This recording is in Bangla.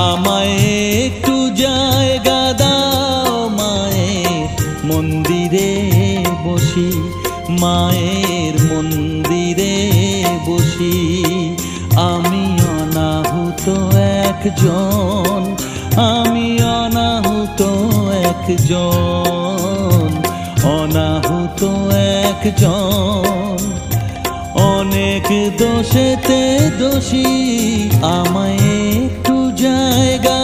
আমায় একটু জায়গা দাও মায়ের মন্দিরে বসি, মায়ের মন্দিরে বসি। আমি অনাহুত একজন, আমি অনাহুত একজন, অনাহুত একজন। অনেক দোষেতে দোষী, আমায় একটু জায়গা